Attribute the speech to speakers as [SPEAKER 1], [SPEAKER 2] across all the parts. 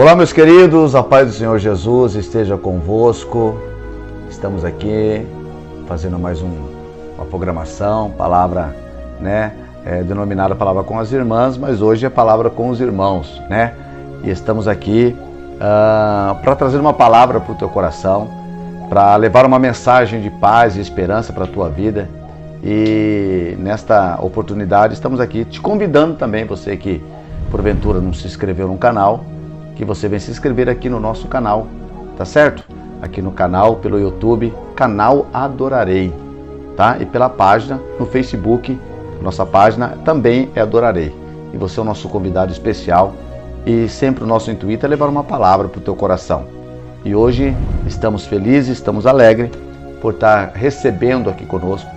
[SPEAKER 1] Olá, meus queridos, a paz do Senhor Jesus esteja convosco. Estamos aqui fazendo mais uma programação, palavra, denominada Palavra com as Irmãs, mas hoje é Palavra com os Irmãos, E estamos aqui para trazer uma palavra para o teu coração, para levar uma mensagem de paz e esperança para a tua vida. E nesta oportunidade estamos aqui te convidando também, você que porventura não se inscreveu no canal, que você venha se inscrever aqui no nosso canal, tá certo? Aqui no canal, pelo YouTube, canal Adorarei, tá? E pela página no Facebook, nossa página também é Adorarei. E você é o nosso convidado especial e sempre o nosso intuito é levar uma palavra para o teu coração. E hoje estamos felizes, estamos alegres por estar recebendo aqui conosco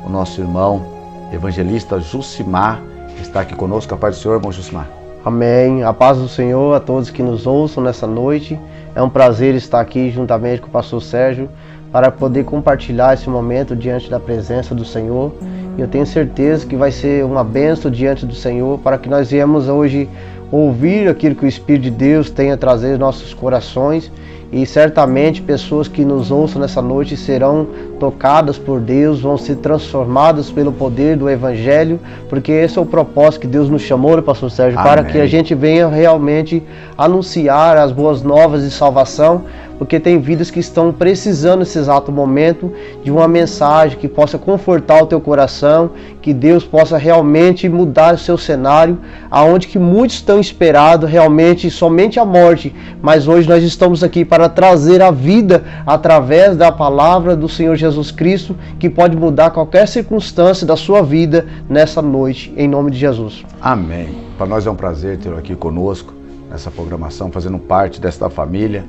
[SPEAKER 1] o nosso irmão evangelista Jusimar, que está aqui conosco. A paz do Senhor, irmão Jusimar.
[SPEAKER 2] Amém. A paz do Senhor a todos que nos ouçam nessa noite. É um prazer estar aqui juntamente com o pastor Sérgio para poder compartilhar esse momento diante da presença do Senhor. E eu tenho certeza que vai ser uma bênção diante do Senhor para que nós viemos hoje ouvir aquilo que o Espírito de Deus tem a trazer aos nossos corações. E certamente pessoas que nos ouçam nessa noite serão tocadas por Deus, vão ser transformadas pelo poder do Evangelho, porque esse é o propósito que Deus nos chamou, pastor Sérgio, Amém. Para que a gente venha realmente anunciar as boas novas de salvação, porque tem vidas que estão precisando nesse exato momento de uma mensagem que possa confortar o teu coração, que Deus possa realmente mudar o seu cenário, aonde que muitos estão esperados realmente somente a morte, mas hoje nós estamos aqui para trazer a vida através da palavra do Senhor Jesus Cristo, que pode mudar qualquer circunstância da sua vida nessa noite, em nome de Jesus.
[SPEAKER 1] Amém. Para nós é um prazer tê-lo aqui conosco, nessa programação, fazendo parte desta família,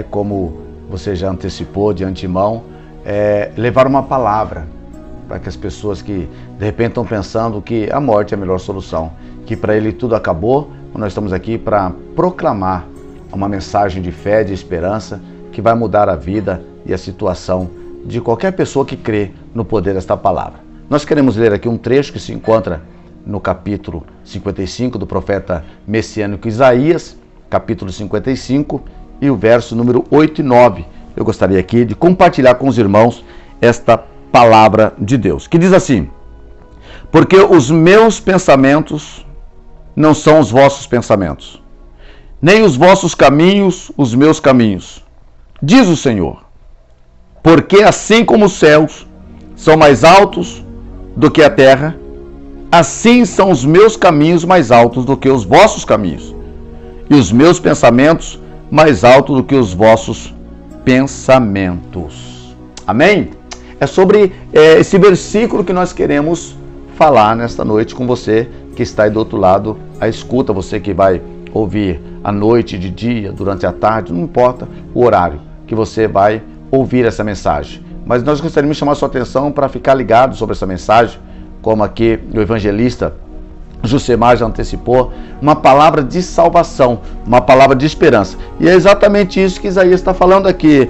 [SPEAKER 1] Como você já antecipou de antemão, levar uma palavra para que as pessoas que de repente estão pensando que a morte é a melhor solução, que para ele tudo acabou, nós estamos aqui para proclamar uma mensagem de fé, de esperança, que vai mudar a vida e a situação de qualquer pessoa que crê no poder desta palavra. Nós queremos ler aqui um trecho que se encontra no capítulo 55 do profeta messiânico Isaías, capítulo 55, e o verso número 8 e 9. Eu gostaria aqui de compartilhar com os irmãos esta palavra de Deus, que diz assim: porque os meus pensamentos não são os vossos pensamentos, nem os vossos caminhos os meus caminhos, diz o Senhor. Porque assim como os céus são mais altos do que a terra, assim são os meus caminhos mais altos do que os vossos caminhos, e os meus pensamentos mais alto do que os vossos pensamentos. Amém? É sobre esse versículo que nós queremos falar nesta noite com você que está aí do outro lado à escuta, você que vai ouvir à noite, de dia, durante a tarde, não importa o horário que você vai ouvir essa mensagem. Mas nós gostaríamos de chamar a sua atenção para ficar ligado sobre essa mensagem, como aqui o evangelista Jusimar já antecipou, uma palavra de salvação, uma palavra de esperança. E é exatamente isso que Isaías está falando aqui,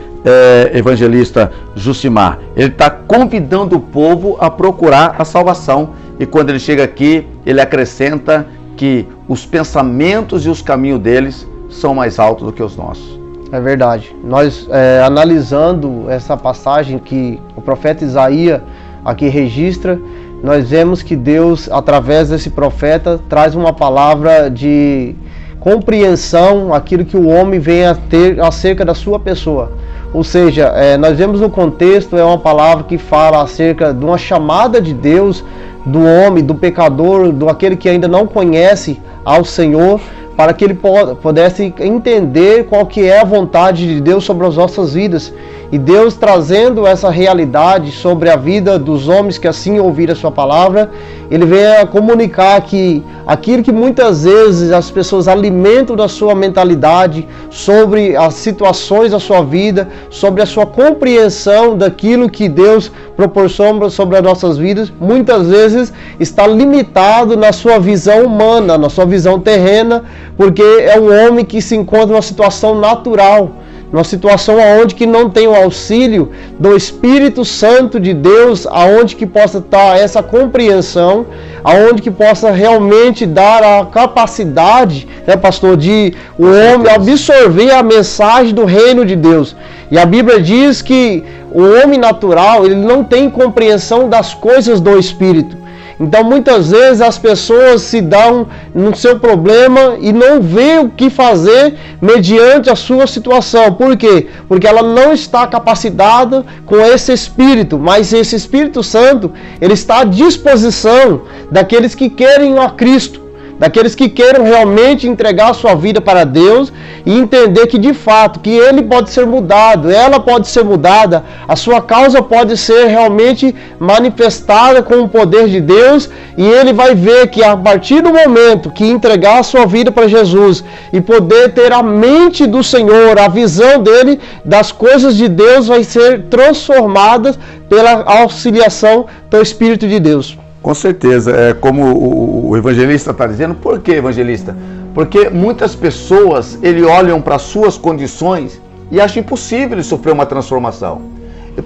[SPEAKER 1] evangelista Jusimar. Ele está convidando o povo a procurar a salvação. E quando ele chega aqui, ele acrescenta que os pensamentos e os caminhos deles são mais altos do que os nossos.
[SPEAKER 2] É verdade. Nós, analisando essa passagem que o profeta Isaías aqui registra, nós vemos que Deus, através desse profeta, traz uma palavra de compreensão, aquilo que o homem vem a ter acerca da sua pessoa. Ou seja, nós vemos no contexto, é uma palavra que fala acerca de uma chamada de Deus, do homem, do pecador, do aquele que ainda não conhece ao Senhor, para que ele pudesse entender qual que é a vontade de Deus sobre as nossas vidas. E Deus trazendo essa realidade sobre a vida dos homens que assim ouviram a sua palavra, ele vem a comunicar que aquilo que muitas vezes as pessoas alimentam da sua mentalidade, sobre as situações da sua vida, sobre a sua compreensão daquilo que Deus proporciona sobre as nossas vidas, muitas vezes está limitado na sua visão humana, na sua visão terrena, porque é um homem que se encontra numa situação natural. numa situação onde que não tem o auxílio do Espírito Santo de Deus, aonde que possa estar essa compreensão, aonde que possa realmente dar a capacidade, né, pastor, de o homem absorver a mensagem do reino de Deus. E a Bíblia diz que o homem natural, ele não tem compreensão das coisas do Espírito. Então muitas vezes as pessoas se dão no seu problema e não vê o que fazer mediante a sua situação. Por quê? Porque ela não está capacitada com esse Espírito, mas esse Espírito Santo, ele está à disposição daqueles que querem a Cristo, daqueles que queiram realmente entregar a sua vida para Deus e entender que de fato, que ele pode ser mudado, ela pode ser mudada, a sua causa pode ser realmente manifestada com o poder de Deus, e ele vai ver que a partir do momento que entregar a sua vida para Jesus e poder ter a mente do Senhor, a visão dele das coisas de Deus vai ser transformada pela auxiliação do Espírito de Deus.
[SPEAKER 1] Com certeza, é como o evangelista está dizendo. Por que, evangelista? Porque muitas pessoas, olham para as suas condições e acham impossível ele sofrer uma transformação.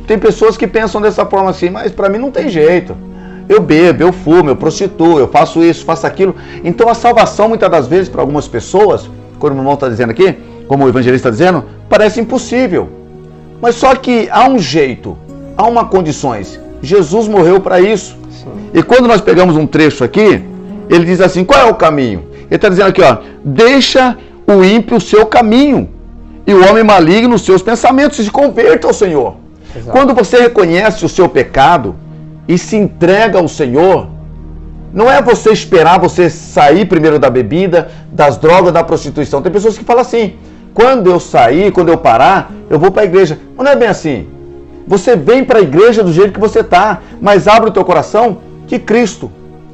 [SPEAKER 1] Tem pessoas que pensam dessa forma assim, mas para mim não tem jeito. Eu bebo, eu fumo, eu prostituo, eu faço isso, faço aquilo. Então a salvação, muitas das vezes, para algumas pessoas, como o irmão está dizendo aqui, como o evangelista está dizendo, parece impossível. Mas só que há um jeito, há uma condições. Jesus morreu para isso. E quando nós pegamos um trecho aqui, ele diz assim, qual é o caminho? Ele está dizendo aqui, ó, deixa o ímpio o seu caminho e o homem maligno os seus pensamentos, e se converta ao Senhor. Exato. Quando você reconhece o seu pecado e se entrega ao Senhor, não é você esperar você sair primeiro da bebida, das drogas, da prostituição. Tem pessoas que falam assim, quando eu sair, quando eu parar, eu vou para a igreja. Mas não é bem assim. Você vem para a igreja do jeito que você está, mas abre o teu coração que Cristo,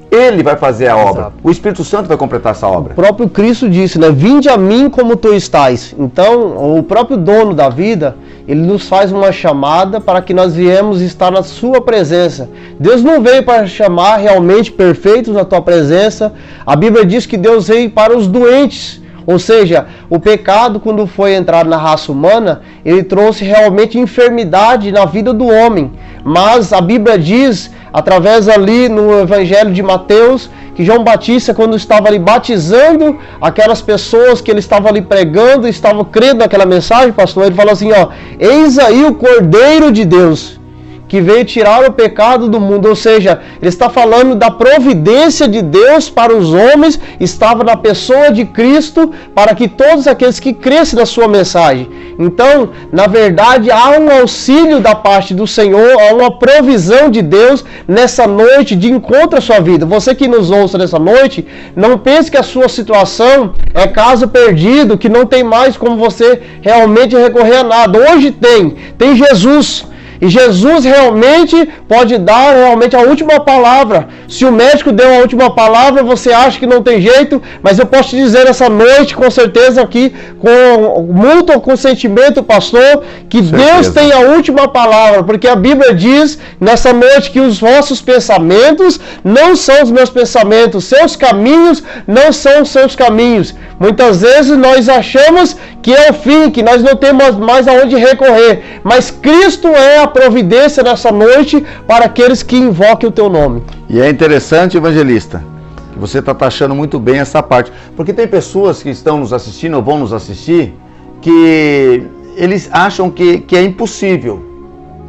[SPEAKER 1] Ele vai fazer a obra. Exato. O Espírito Santo vai completar essa obra.
[SPEAKER 2] O próprio Cristo disse, né? Vinde a mim como tu estás. Então, o próprio dono da vida, ele nos faz uma chamada para que nós viemos estar na sua presença. Deus não veio para chamar realmente perfeitos na tua presença. A Bíblia diz que Deus veio para os doentes. Ou seja, o pecado, quando foi entrar na raça humana, ele trouxe realmente enfermidade na vida do homem. Mas a Bíblia diz, através ali no Evangelho de Mateus, que João Batista, quando estava ali batizando aquelas pessoas que ele estava ali pregando, estavam crendo naquela mensagem, pastor, ele falou assim, ó, eis aí o Cordeiro de Deus, que veio tirar o pecado do mundo. Ou seja, ele está falando da providência de Deus para os homens, estava na pessoa de Cristo, para que todos aqueles que crescem na sua mensagem. Então, na verdade, há um auxílio da parte do Senhor, há uma provisão de Deus nessa noite de encontro à sua vida. Você que nos ouça nessa noite, não pense que a sua situação é caso perdido, que não tem mais como você realmente recorrer a nada. Hoje tem Jesus. E Jesus realmente pode dar realmente a última palavra. Se o médico deu a última palavra, você acha que não tem jeito, mas eu posso te dizer essa noite, com certeza aqui, com muito consentimento, pastor, que Deus tem a última palavra, porque a Bíblia diz nessa noite que os vossos pensamentos não são os meus pensamentos, seus caminhos não são os seus caminhos. Muitas vezes nós achamos que é o fim, que nós não temos mais aonde recorrer, mas Cristo é a providência nessa noite para aqueles que invoquem o teu nome.
[SPEAKER 1] E é interessante, evangelista, que você está taxando muito bem essa parte, porque tem pessoas que estão nos assistindo ou vão nos assistir, que eles acham que é impossível,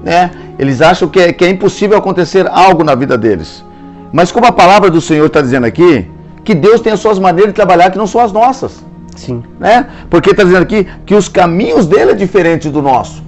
[SPEAKER 1] né? Eles acham que é impossível acontecer algo na vida deles. Mas como a palavra do Senhor está dizendo aqui, que Deus tem as suas maneiras de trabalhar que não são as nossas.
[SPEAKER 2] Sim.
[SPEAKER 1] Né? Porque está dizendo aqui que os caminhos dele é diferente do nosso.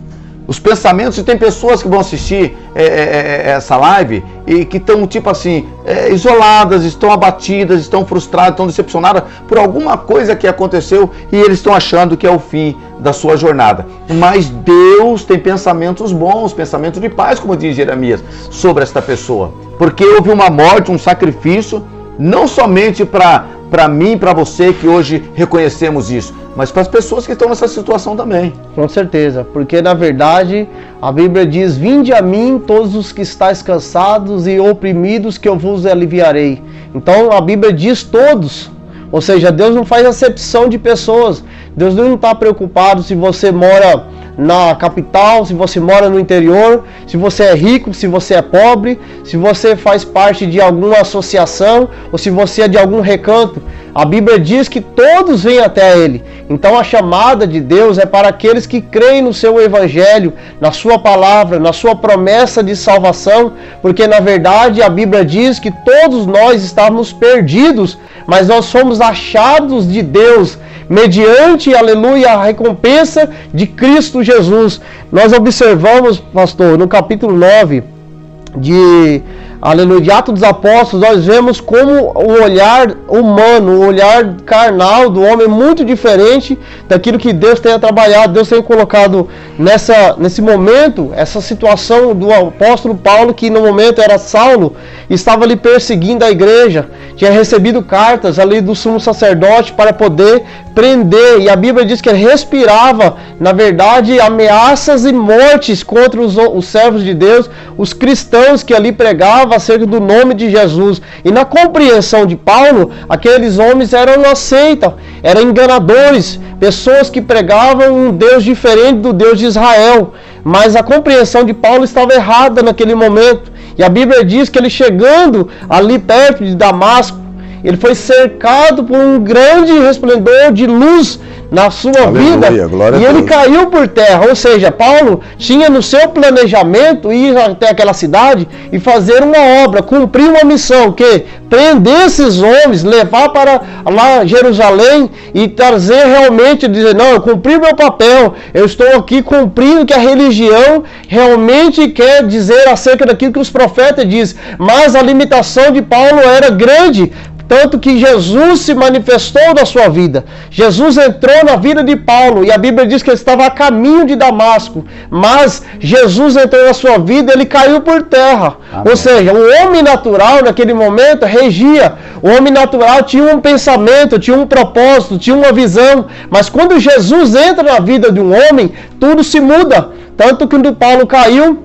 [SPEAKER 1] Os pensamentos, e tem pessoas que vão assistir essa live e que estão tipo assim, isoladas, estão abatidas, estão frustradas, estão decepcionadas por alguma coisa que aconteceu e eles estão achando que é o fim da sua jornada. Mas Deus tem pensamentos bons, pensamentos de paz, como diz Jeremias, sobre esta pessoa. Porque houve uma morte, um sacrifício, não somente para mim, para você que hoje reconhecemos isso, mas para as pessoas que estão nessa situação também.
[SPEAKER 2] Com certeza, porque na verdade a Bíblia diz, vinde a mim todos os que estáis cansados e oprimidos, que eu vos aliviarei. Então a Bíblia diz todos, ou seja, Deus não faz acepção de pessoas. Deus não está preocupado se você mora na capital, se você mora no interior, se você é rico, se você é pobre, se você faz parte de alguma associação ou se você é de algum recanto. A Bíblia diz que todos vêm até Ele. Então a chamada de Deus é para aqueles que creem no seu Evangelho, na sua palavra, na sua promessa de salvação, porque na verdade a Bíblia diz que todos nós estávamos perdidos, mas nós fomos achados de Deus, mediante, aleluia, a recompensa de Cristo Jesus. Nós observamos, pastor, no capítulo 9 de Atos dos Apóstolos, nós vemos como o olhar humano, o olhar carnal do homem é muito diferente daquilo que Deus tem trabalhado. Deus tem colocado nesse momento, essa situação do apóstolo Paulo, que no momento era Saulo, estava ali perseguindo a igreja, tinha recebido cartas ali do sumo sacerdote para poder prender, e a Bíblia diz que ele respirava, na verdade, ameaças e mortes contra os servos de Deus, os cristãos que ali pregavam acerca do nome de Jesus. E na compreensão de Paulo, aqueles homens eram uma seita, eram enganadores, pessoas que pregavam um Deus diferente do Deus de Israel. Mas a compreensão de Paulo estava errada naquele momento. E a Bíblia diz que ele, chegando ali perto de Damasco, ele foi cercado por um grande resplendor de luz na sua vida, e ele caiu por terra. Ou seja, Paulo tinha no seu planejamento ir até aquela cidade e fazer uma obra, cumprir uma missão, que prender esses homens, levar para lá Jerusalém e trazer realmente, dizer, não, eu cumpri meu papel, eu estou aqui cumprindo o que a religião realmente quer dizer acerca daquilo que os profetas dizem. Mas a limitação de Paulo era grande, tanto que Jesus se manifestou na sua vida. Jesus entrou na vida de Paulo, e a Bíblia diz que ele estava a caminho de Damasco, mas Jesus entrou na sua vida e ele caiu por terra. Amém. Ou seja, o homem natural naquele momento regia. O homem natural tinha um pensamento, tinha um propósito, tinha uma visão, mas quando Jesus entra na vida de um homem, tudo se muda. Tanto que quando Paulo caiu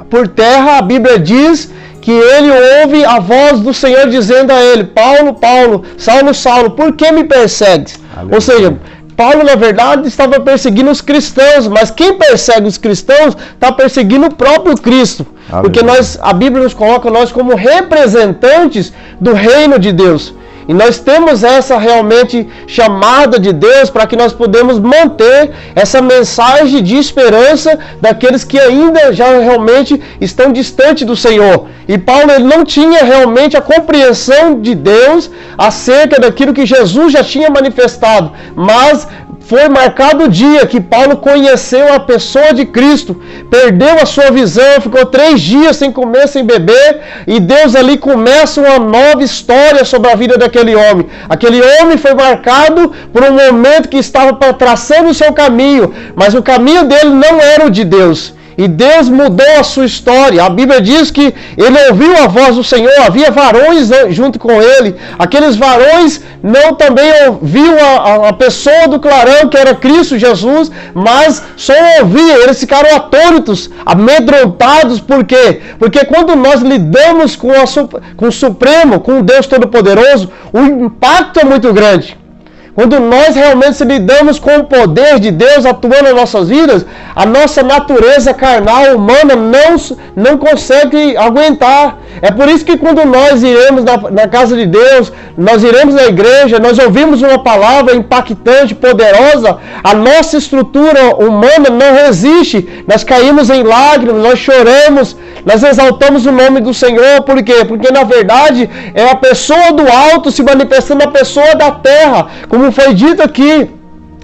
[SPEAKER 2] por terra, a Bíblia diz que ele ouve a voz do Senhor dizendo a ele: Paulo, Paulo, Saulo, Saulo, por que me persegues? Aleluia. Ou seja, Paulo na verdade estava perseguindo os cristãos, mas quem persegue os cristãos está perseguindo o próprio Cristo. Aleluia. Porque a Bíblia nos coloca nós como representantes do reino de Deus. E nós temos essa realmente chamada de Deus para que nós podemos manter essa mensagem de esperança daqueles que ainda já realmente estão distantes do Senhor. E Paulo, ele não tinha realmente a compreensão de Deus acerca daquilo que Jesus já tinha manifestado, mas foi marcado o dia que Paulo conheceu a pessoa de Cristo, perdeu a sua visão, ficou 3 dias sem comer, sem beber, e Deus ali começa uma nova história sobre a vida daquele homem. Aquele homem foi marcado por um momento que estava traçando o seu caminho, mas o caminho dele não era o de Deus. E Deus mudou a sua história. A Bíblia diz que ele ouviu a voz do Senhor, havia varões junto com ele. Aqueles varões não também ouviam a pessoa do clarão, que era Cristo Jesus, mas só ouviam, eles ficaram atônitos, amedrontados. Por quê? Porque quando nós lidamos com o Supremo, com o Deus Todo-Poderoso, o impacto é muito grande. Quando nós realmente lidamos com o poder de Deus atuando nas nossas vidas, a nossa natureza carnal, humana, não consegue aguentar. É por isso que quando nós iremos na casa de Deus, nós iremos na igreja, nós ouvimos uma palavra impactante, poderosa, a nossa estrutura humana não resiste. Nós caímos em lágrimas, nós choramos, nós exaltamos o nome do Senhor. Por quê? Porque na verdade é a pessoa do alto se manifestando na pessoa da terra. Como foi dito aqui,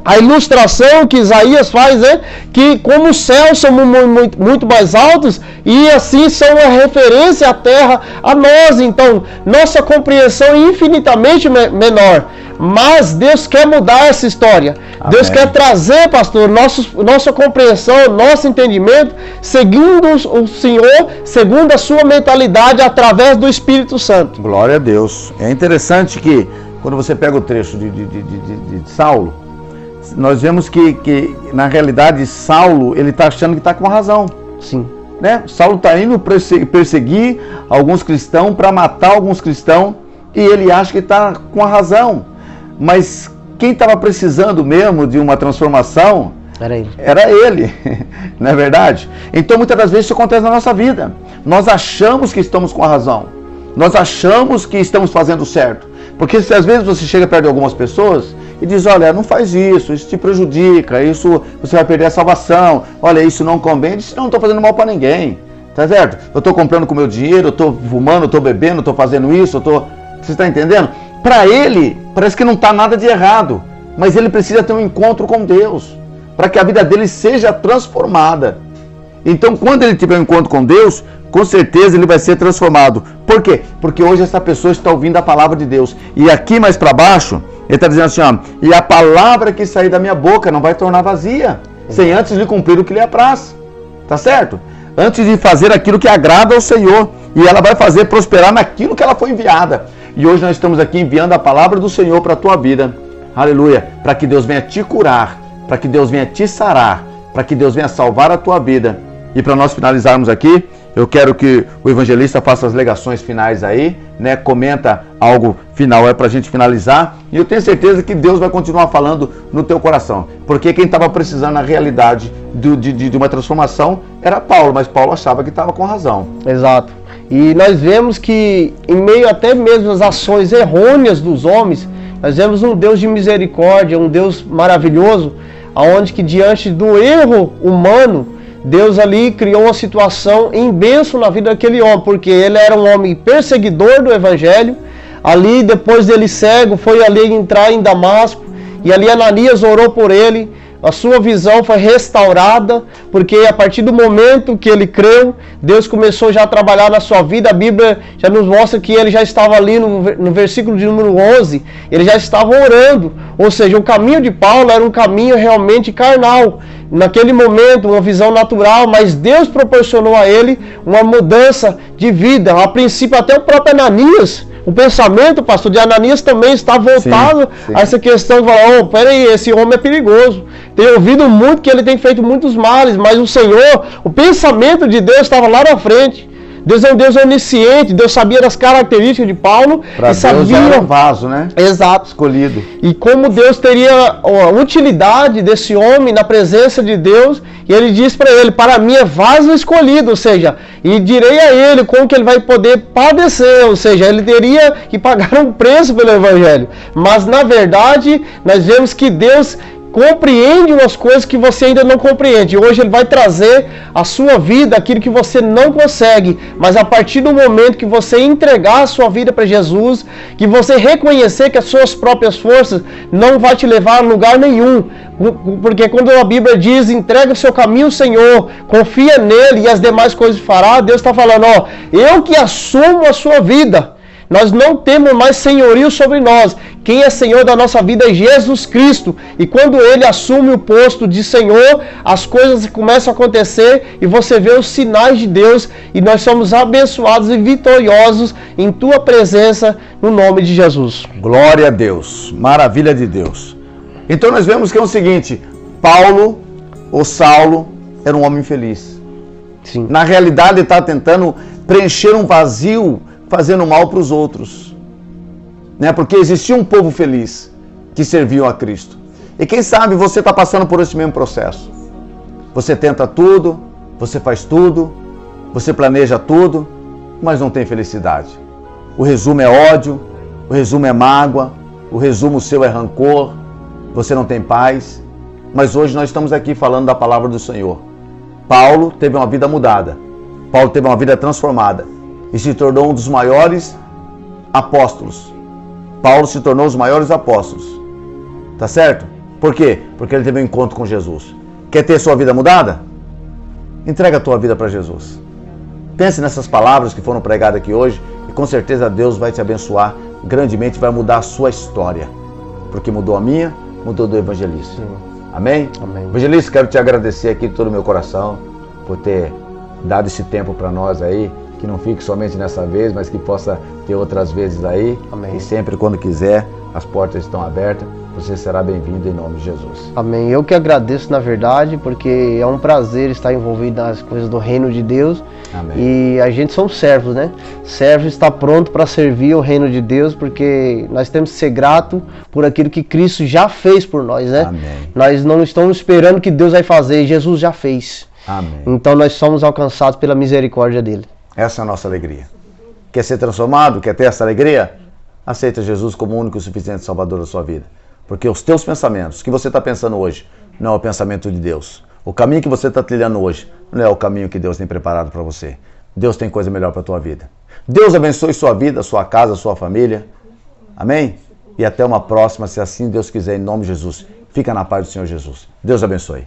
[SPEAKER 2] a ilustração que Isaías faz é que como os céus são muito mais altos, e assim são uma referência à terra a nós. Então, nossa compreensão é infinitamente menor. Mas Deus quer mudar essa história. Amém. Deus quer trazer, pastor, nossa compreensão, nosso entendimento, seguindo o Senhor, segundo a sua mentalidade, através do Espírito Santo.
[SPEAKER 1] Glória a Deus. É interessante que, quando você pega o trecho de Saulo, nós vemos que na realidade, Saulo, ele está achando que está com razão.
[SPEAKER 2] Sim.
[SPEAKER 1] Né? Saulo está indo perseguir alguns cristãos, para matar alguns cristãos, e ele acha que está com a razão. Mas quem estava precisando mesmo de uma transformação era ele, não é verdade? Então muitas das vezes isso acontece na nossa vida. Nós achamos que estamos com a razão, nós achamos que estamos fazendo certo, porque se às vezes você chega perto de algumas pessoas e diz, olha, não faz isso te prejudica, isso você vai perder a salvação, olha, isso não convém, eu não estou fazendo mal para ninguém, tá certo? Eu estou comprando com o meu dinheiro, eu estou fumando, eu estou bebendo, eu estou fazendo isso, você está entendendo? Para ele, parece que não está nada de errado, mas ele precisa ter um encontro com Deus, para que a vida dele seja transformada. Então, quando ele tiver um encontro com Deus, com certeza ele vai ser transformado. Por quê? Porque hoje essa pessoa está ouvindo a palavra de Deus. E aqui mais para baixo, ele está dizendo assim, ó, e a palavra que sair da minha boca não vai tornar vazia, sem antes lhe cumprir o que lhe apraz. Tá certo? Antes de fazer aquilo que agrada ao Senhor. E ela vai fazer prosperar naquilo que ela foi enviada. E hoje nós estamos aqui enviando a palavra do Senhor para a tua vida. Aleluia. Para que Deus venha te curar, para que Deus venha te sarar, para que Deus venha salvar a tua vida. E para nós finalizarmos aqui, eu quero que o evangelista faça as legações finais aí, né? Comenta algo final para a gente finalizar. E eu tenho certeza que Deus vai continuar falando no teu coração. Porque quem estava precisando na realidade de uma transformação era Paulo, mas Paulo achava que estava com razão.
[SPEAKER 2] Exato. E nós vemos que em meio até mesmo às ações errôneas dos homens, nós vemos um Deus de misericórdia, um Deus maravilhoso, aonde que diante do erro humano, Deus ali criou uma situação em bênção na vida daquele homem, porque ele era um homem perseguidor do evangelho. Ali, depois dele cego, foi ali entrar em Damasco, e ali Ananias orou por ele. A sua visão foi restaurada, porque a partir do momento que ele creu, Deus começou já a trabalhar na sua vida. A Bíblia já nos mostra que ele já estava ali no versículo de número 11, ele já estava orando. Ou seja, o caminho de Paulo era um caminho realmente carnal. Naquele momento, uma visão natural, mas Deus proporcionou a ele uma mudança de vida. A princípio, até o próprio Ananias, o pensamento, pastor, de Ananias também está voltado a essa questão de falar, peraí, esse homem é perigoso. Tenho ouvido muito que ele tem feito muitos males, mas o Senhor, o pensamento de Deus estava lá na frente. Deus é um Deus onisciente, Deus sabia das características de Paulo.
[SPEAKER 1] Para Deus era um vaso, né?
[SPEAKER 2] Exato.
[SPEAKER 1] Escolhido.
[SPEAKER 2] E como Deus teria a utilidade desse homem na presença de Deus, e ele diz para ele, para mim é vaso escolhido, ou seja, e direi a ele como que ele vai poder padecer, ou seja, ele teria que pagar um preço pelo evangelho. Mas na verdade, nós vemos que Deus compreende umas coisas que você ainda não compreende. Hoje ele vai trazer à sua vida aquilo que você não consegue, mas a partir do momento que você entregar a sua vida para Jesus, que você reconhecer que as suas próprias forças não vai te levar a lugar nenhum, porque quando a Bíblia diz, entrega o seu caminho ao Senhor, confia nele e as demais coisas fará, Deus está falando, eu que assumo a sua vida. Nós não temos mais senhorio sobre nós. Quem é Senhor da nossa vida é Jesus Cristo. E quando Ele assume o posto de Senhor, as coisas começam a acontecer e você vê os sinais de Deus. E nós somos abençoados e vitoriosos em Tua presença, no nome de Jesus.
[SPEAKER 1] Glória a Deus. Maravilha de Deus. Então nós vemos que é o seguinte, Paulo, ou Saulo, era um homem feliz.
[SPEAKER 2] Sim.
[SPEAKER 1] Na realidade ele está tentando preencher um vazio, fazendo mal para os outros, né? Porque existia um povo feliz que serviam a Cristo. E quem sabe você está passando por esse mesmo processo. Você tenta tudo, você faz tudo, você planeja tudo, mas não tem felicidade. O resumo é ódio, o resumo é mágoa, o resumo seu é rancor, você não tem paz. Mas hoje nós estamos aqui falando da palavra do Senhor. Paulo teve uma vida mudada, Paulo teve uma vida transformada e se tornou um dos maiores apóstolos. Paulo se tornou um dos maiores apóstolos. Tá certo? Por quê? Porque ele teve um encontro com Jesus. Quer ter sua vida mudada? Entrega a tua vida para Jesus. Pense nessas palavras que foram pregadas aqui hoje e com certeza Deus vai te abençoar grandemente, vai mudar a sua história. Porque mudou a minha, mudou do evangelista. Sim. Amém?
[SPEAKER 2] Amém.
[SPEAKER 1] Evangelista, quero te agradecer aqui de todo o meu coração por ter dado esse tempo para nós aí. Que não fique somente nessa vez, mas que possa ter outras vezes aí.
[SPEAKER 2] Amém.
[SPEAKER 1] E sempre quando quiser, as portas estão abertas, você será bem-vindo em nome de Jesus.
[SPEAKER 2] Amém. Eu que agradeço, na verdade, porque é um prazer estar envolvido nas coisas do reino de Deus.
[SPEAKER 1] Amém.
[SPEAKER 2] E a gente somos servos, né? Servo está pronto para servir o reino de Deus, porque nós temos que ser grato por aquilo que Cristo já fez por nós, né?
[SPEAKER 1] Amém.
[SPEAKER 2] Nós não estamos esperando que Deus vai fazer, Jesus já fez.
[SPEAKER 1] Amém.
[SPEAKER 2] Então nós somos alcançados pela misericórdia dele.
[SPEAKER 1] Essa é a nossa alegria. Quer ser transformado? Quer ter essa alegria? Aceita Jesus como o único e suficiente Salvador da sua vida. Porque os teus pensamentos, o que você está pensando hoje, não é o pensamento de Deus. O caminho que você está trilhando hoje não é o caminho que Deus tem preparado para você. Deus tem coisa melhor para a tua vida. Deus abençoe sua vida, sua casa, sua família. Amém? E até uma próxima, se assim Deus quiser, em nome de Jesus. Fica na paz do Senhor Jesus. Deus abençoe.